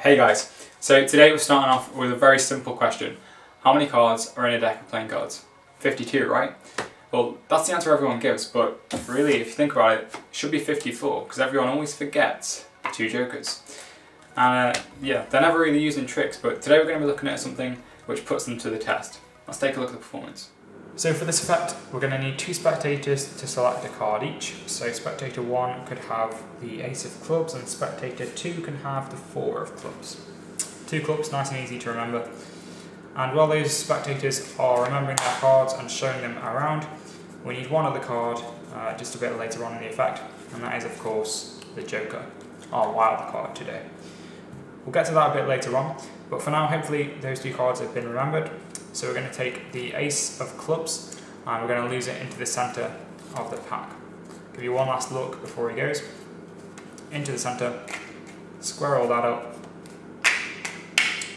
Hey guys, so today we're starting off with a very simple question. How many cards are in a deck of playing cards? 52, right? Well, that's the answer everyone gives, but really, if you think about it, it should be 54, because everyone always forgets the two jokers. And yeah, they're never really used in tricks, but today we're going to be looking at something which puts them to the test. Let's take a look at the performance. So for this effect, we're going to need two spectators to select a card each. So spectator 1 could have the ace of clubs and spectator 2 can have the 4 of clubs. Two clubs, nice and easy to remember. And while those spectators are remembering their cards and showing them around, we need one other card just a bit later on in the effect, and that is of course the Joker, our wild card today. We'll get to that a bit later on, but for now hopefully those two cards have been remembered. So we're going to take the ace of clubs and we're going to lose it into the centre of the pack. Give you one last look before he goes. Into the centre, square all that up,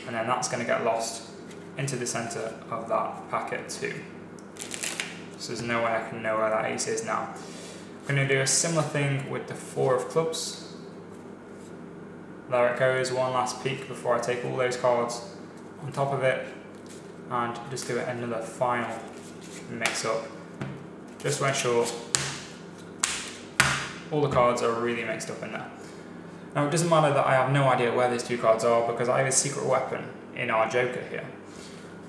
and then that's going to get lost into the centre of that packet too. So there's no way I can know where that ace is now. I'm going to do a similar thing with the 4 of clubs. There it goes, one last peek before I take all those cards on top of it and just do another final mix up, just to ensure all the cards are really mixed up in there. Now it doesn't matter that I have no idea where these two cards are because I have a secret weapon in our Joker here.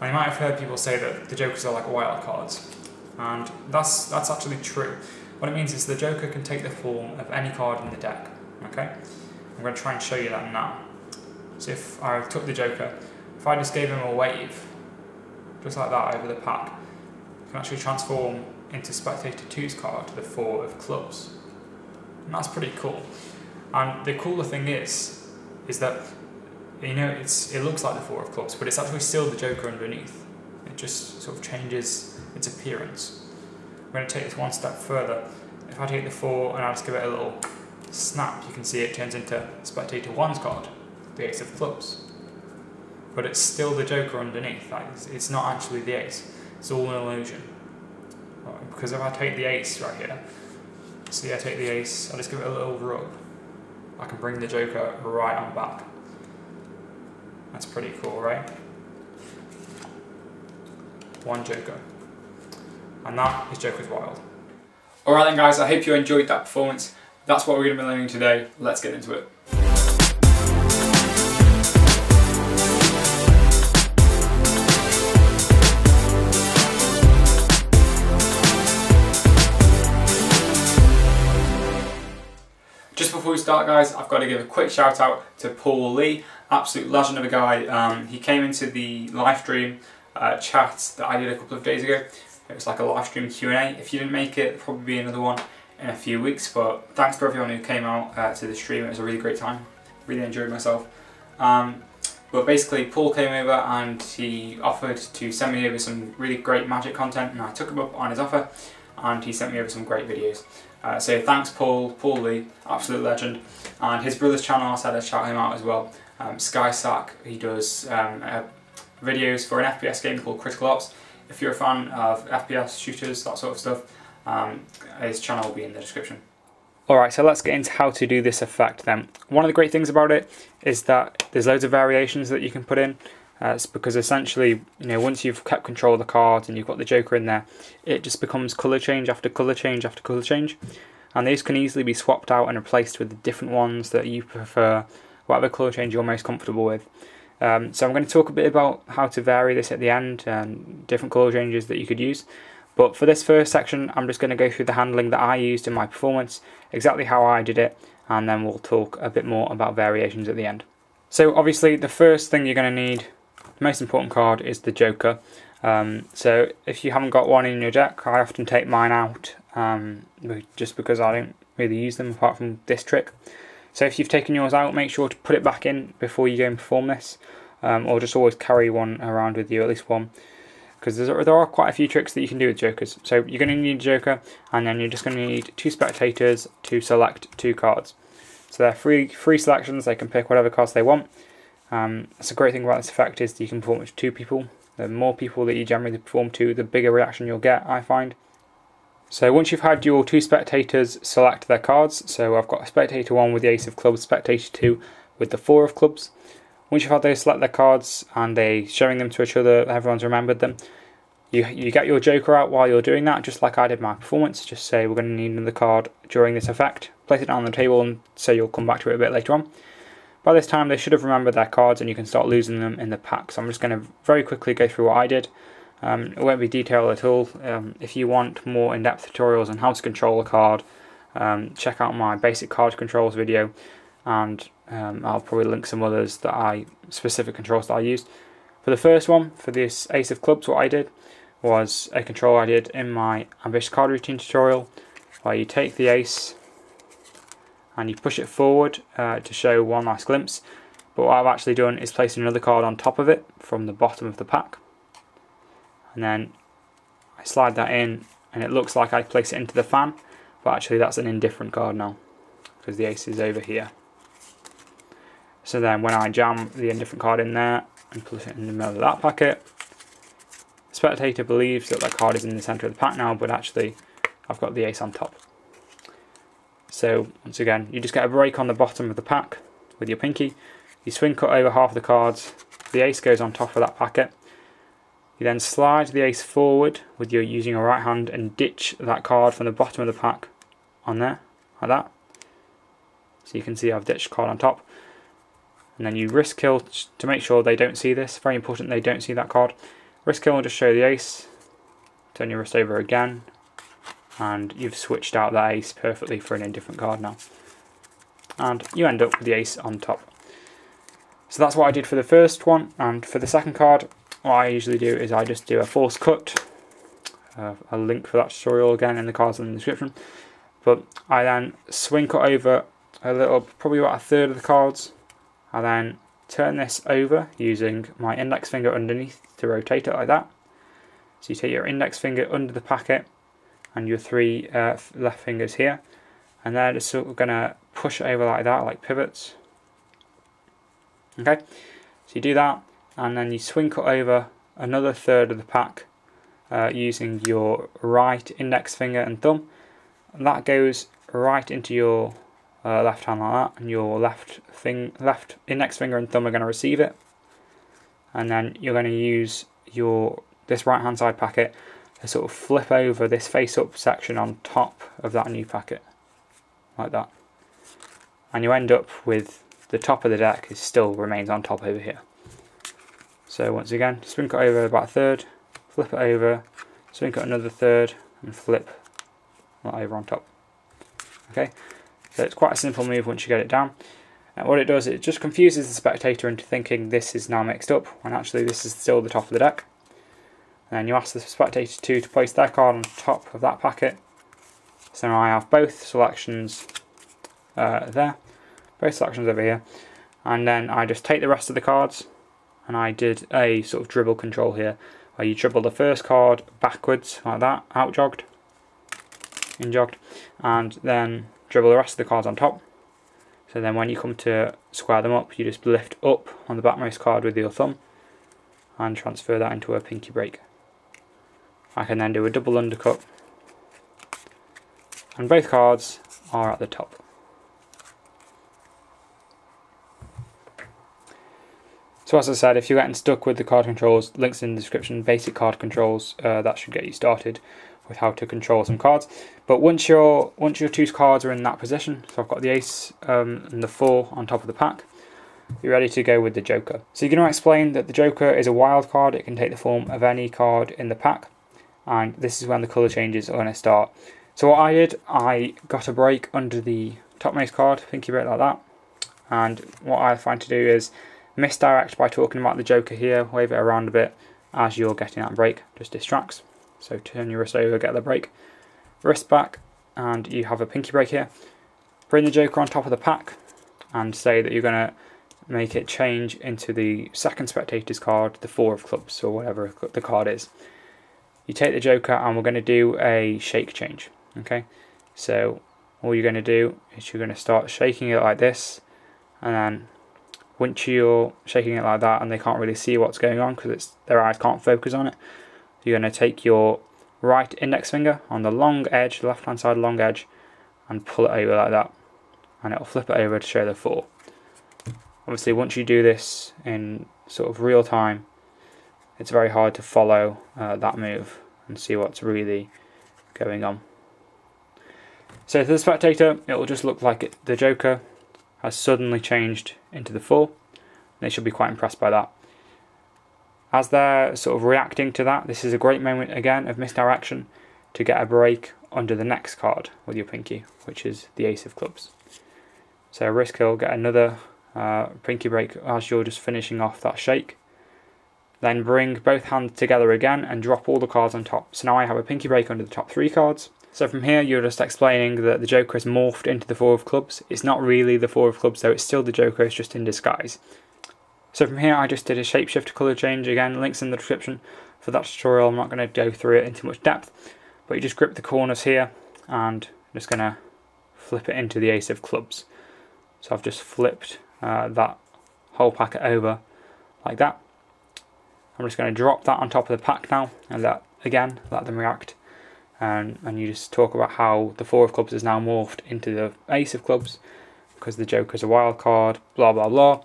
And you might have heard people say that the Jokers are like wild cards, and that's actually true. What it means is the Joker can take the form of any card in the deck, okay? I'm going to try and show you that now. So if I took the Joker, if I just gave him a wave, just like that over the pack, you can actually transform into spectator 2's card, the 4 of clubs. And that's pretty cool. And the cooler thing is that, you know, it looks like the 4 of clubs, but it's actually still the Joker underneath. It just sort of changes its appearance. I'm going to take this one step further. If I take the 4 and I just give it a little snap, you can see it turns into spectator 1's card, the ace of clubs. But it's still the Joker underneath. Like, it's not actually the ace. It's all an illusion. Right, because if I take the ace right here, see, I take the ace, I just give it a little rub, I can bring the Joker right on back. That's pretty cool, right? One Joker. And that is Joker's Wild. Alright then guys, I hope you enjoyed that performance. That's what we're going to be learning today. Let's get into it. Just before we start guys, I've got to give a quick shout out to Paul Lee, absolute legend of a guy. He came into the live stream chat that I did a couple of days ago. It was like a live stream Q&A. If you didn't make it, there'll probably be another one in a few weeks, but thanks for everyone who came out to the stream. It was a really great time, really enjoyed myself. But basically Paul came over and he offered to send me over some really great Magic content, and I took him up on his offer and he sent me over some great videos. So thanks Paul Lee, absolute legend. And his brother's channel, I said I'd shout him out as well. SkySack, he does videos for an FPS game called Critical Ops. If you're a fan of FPS shooters, that sort of stuff, his channel will be in the description. Alright, so let's get into how to do this effect then. One of the great things about it is that there's loads of variations that you can put in. It's because essentially, you know, once you've kept control of the cards and you've got the Joker in there, it just becomes colour change after colour change after colour change. And these can easily be swapped out and replaced with the different ones that you prefer, whatever colour change you're most comfortable with. So I'm going to talk a bit about how to vary this at the end, and different colour changes that you could use. But for this first section, I'm just going to go through the handling that I used in my performance, exactly how I did it, and then we'll talk a bit more about variations at the end. So obviously the first thing you're going to need, the most important card, is the Joker. So if you haven't got one in your deck, I often take mine out, just because I don't really use them apart from this trick. So if you've taken yours out, make sure to put it back in before you go and perform this, or just always carry one around with you, at least one, because there are quite a few tricks that you can do with Jokers. So you're going to need a Joker, and then you're just going to need two spectators to select two cards. So they're free selections, they can pick whatever cards they want. That's a great thing about this effect is that you can perform it to two people. The more people that you generally perform to, the bigger reaction you'll get, I find. So once you've had your two spectators select their cards, so I've got spectator 1 with the ace of clubs, spectator 2 with the 4 of clubs, Once you've had those selected cards and they showing them to each other, everyone's remembered them, you get your joker out while you're doing that, just like I did my performance. Just say we're going to need another card during this effect, place it down on the table and say you'll come back to it a bit later on. By this time they should have remembered their cards and you can start losing them in the pack. So I'm just going to very quickly go through what I did. It won't be detailed at all. If you want more in-depth tutorials on how to control a card, check out my basic card controls video, and I'll probably link some others that specific controls that I used. For the first one, for this Ace of Clubs, what I did was a control I did in my ambitious card routine tutorial, where you take the ace and you push it forward to show one nice glimpse. But what I've actually done is placed another card on top of it from the bottom of the pack, and then I slide that in and it looks like I place it into the fan, but actually that's an indifferent card now because the ace is over here. So then when I jam the indifferent card in there and put it in the middle of that packet, the spectator believes that that card is in the centre of the pack now, but actually I've got the ace on top. So once again, you just get a break on the bottom of the pack with your pinky, you swing cut over half the cards, the ace goes on top of that packet, you then slide the ace forward with your using your right hand and ditch that card from the bottom of the pack on there, like that. So you can see I've ditched the card on top. And then you risk kill to make sure they don't see this. Very important they don't see that card. Risk kill will just show the ace. Turn your wrist over again. And you've switched out that ace perfectly for an indifferent card now. And you end up with the ace on top. So that's what I did for the first one. And for the second card, what I usually do is I just do a force cut. A link for that tutorial again in the cards in the description. But I then swing cut over a little, probably about a third of the cards. I then turn this over using my index finger underneath to rotate it like that. So you take your index finger under the packet and your three left fingers here, and then just sort of going to push it over like that, like pivots. Okay, so you do that, and then you swing cut over another third of the pack using your right index finger and thumb, and that goes right into your left hand like that, and your left index finger and thumb are going to receive it, and then you're going to use this right hand side packet to sort of flip over this face up section on top of that new packet, like that, and you end up with the top of the deck still remains on top over here. So once again, swing cut over about a third, flip it over, swing cut another third, and flip that over on top. Okay. So it's quite a simple move once you get it down. And what it does, it just confuses the spectator into thinking this is now mixed up, when actually this is still the top of the deck. And then you ask the spectator to place their card on top of that packet. So now I have both selections there, both selections over here. And then I just take the rest of the cards, and I did a sort of dribble control here, where you dribble the first card backwards, like that, out jogged, in jogged, and then dribble the rest of the cards on top. So then when you come to square them up, you just lift up on the backmost card with your thumb and transfer that into a pinky break. I can then do a double undercut, and both cards are at the top. So as I said, if you're getting stuck with the card controls, links in the description, basic card controls, that should get you started with how to control some cards. But once your two cards are in that position, so I've got the ace and the 4 on top of the pack, you're ready to go with the joker. So you're going to explain that the joker is a wild card. It can take the form of any card in the pack, and this is when the colour changes are going to start. So what I did, I got a break under the topmost card, pinky break like that, and what I find to do is misdirect by talking about the joker here, wave it around a bit as you're getting that break, just distracts. So turn your wrist over, get the break, wrist back, and you have a pinky break here. Bring the joker on top of the pack and say that you're going to make it change into the second spectator's card, the 4 of clubs, or whatever the card is. You take the joker and we're going to do a shake change. Okay, so all you're going to do is you're going to start shaking it like this, and then once you're shaking it like that and they can't really see what's going on because their eyes can't focus on it, you're going to take your right index finger on the long edge, the left hand side long edge, and pull it over like that, and it'll flip it over to show the 4. Obviously once you do this in sort of real time, it's very hard to follow that move and see what's really going on. So to the spectator, it will just look like the Joker has suddenly changed into the 4. They should be quite impressed by that. As they're sort of reacting to that, this is a great moment again of misdirection to get a break under the next card with your pinky, which is the Ace of Clubs. So risk he'll get another pinky break as you're just finishing off that shake. Then bring both hands together again and drop all the cards on top. So now I have a pinky break under the top 3 cards. So from here you're just explaining that the Joker has morphed into the 4 of Clubs. It's not really the 4 of Clubs though, it's still the Joker, it's just in disguise. So from here I just did a shapeshift colour change, again links in the description for that tutorial. I'm not going to go through it in too much depth, but you just grip the corners here and I'm just going to flip it into the Ace of Clubs. So I've just flipped that whole packet over like that. I'm just going to drop that on top of the pack now and let them react. And you just talk about how the 4 of Clubs is now morphed into the Ace of Clubs because the Joker's a wild card, blah blah blah.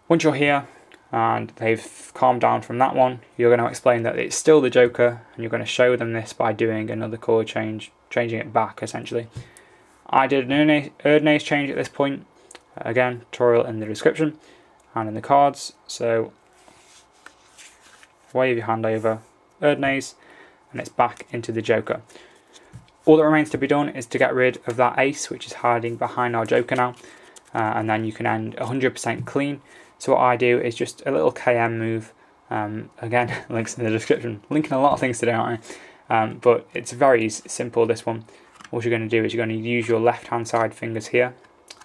Once you're here and they've calmed down from that one, you're going to explain that it's still the Joker and you're going to show them this by doing another colour change, changing it back essentially. I did an Erdnase change at this point, again tutorial in the description and in the cards. So wave your hand over Erdnase and it's back into the Joker. All that remains to be done is to get rid of that Ace which is hiding behind our Joker now, and then you can end 100% clean. So what I do is just a little KM move, again links in the description, linking a lot of things today aren't I? But it's very simple this one. What you're going to do is you're going to use your left hand side fingers here,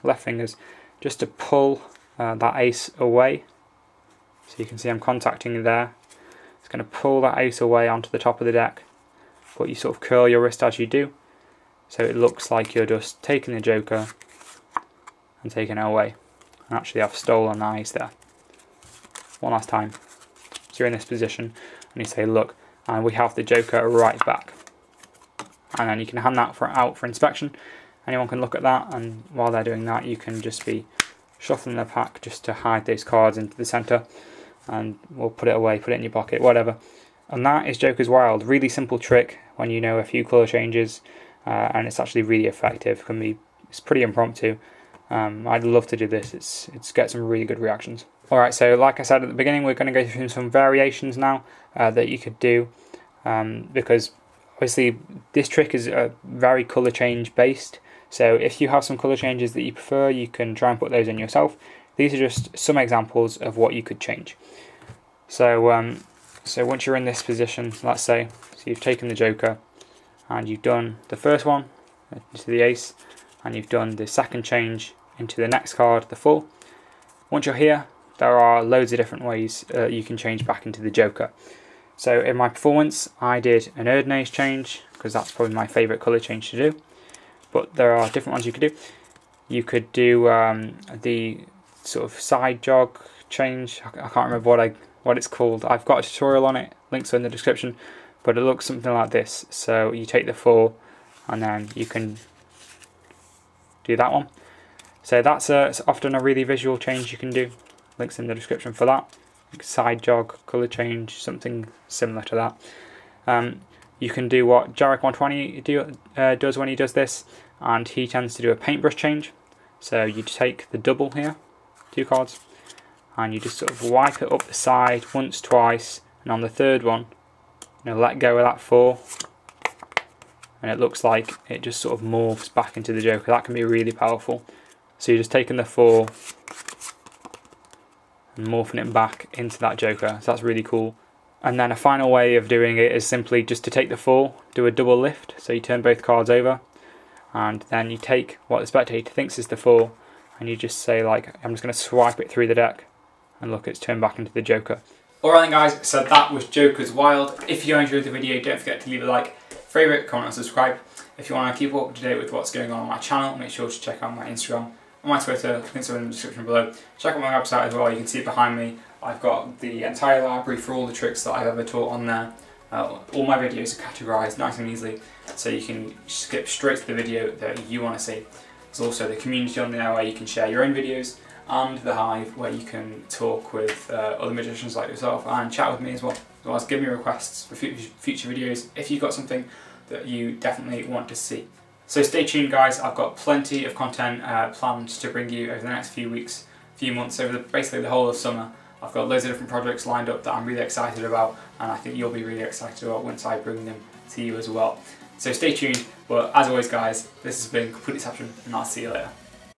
left fingers, just to pull that Ace away. So you can see I'm contacting there. It's going to pull that Ace away onto the top of the deck, but you sort of curl your wrist as you do, so it looks like you're just taking the Joker and taking it away. And actually I've stolen that Ace there. One last time. So you're in this position and you say look, and we have the Joker right back. And then you can hand that out for inspection. Anyone can look at that, and while they're doing that you can just be shuffling the pack just to hide those cards into the centre, and we'll put it away, put it in your pocket, whatever. And that is Joker's Wild. Really simple trick when you know a few colour changes, and it's actually really effective. It's pretty impromptu. I'd love to do this. It's get some really good reactions. Alright, so like I said at the beginning, we're going to go through some variations now that you could do, because obviously this trick is very colour change based. So if you have some colour changes that you prefer, you can try and put those in yourself. These are just some examples of what you could change. So so once you're in this position, let's say, so you've taken the Joker and you've done the first one into the Ace, and you've done the second change into the next card, the 4. Once you're here, there are loads of different ways you can change back into the Joker. So in my performance, I did an Erdnase change because that's probably my favourite colour change to do. But there are different ones you could do. You could do the sort of side jog change. I can't remember what it's called. I've got a tutorial on it. Links are in the description. But it looks something like this. So you take the 4 and then you can do that one. So that's it's often a really visual change you can do. Links in the description for that. Side jog, colour change, something similar to that. You can do what Jarek 120 does when he does this, and he tends to do a paintbrush change. So you take the double here, 2 cards, and you just sort of wipe it up the side once, twice, and on the third one, let go of that 4, and it looks like it just sort of morphs back into the Joker. That can be really powerful. So you're just taking the 4 and morphing it back into that Joker. So that's really cool. And then a final way of doing it is simply just to take the 4, do a double lift. So you turn both cards over, and then you take what the spectator thinks is the 4, and you just say like, I'm just going to swipe it through the deck, and look, it's turned back into the Joker. Alright then guys, so that was Joker's Wild. If you enjoyed the video, don't forget to leave a like, favourite, comment and subscribe. If you want to keep up to date with what's going on my channel, make sure to check out my Instagram and my Twitter, links are in the description below. Check out my website as well, you can see it behind me. I've got the entire library for all the tricks that I've ever taught on there. All my videos are categorised nice and easily, so you can skip straight to the video that you want to see. There's also the community on there where you can share your own videos, and the Hive, where you can talk with other magicians like yourself and chat with me as well as give me requests for future videos if you've got something that you definitely want to see. So stay tuned guys, I've got plenty of content planned to bring you over the next few weeks, few months, over basically the whole of summer. I've got loads of different projects lined up that I'm really excited about, and I think you'll be really excited about once I bring them to you as well. So stay tuned, but as always guys, this has been Complete Deception, and I'll see you later.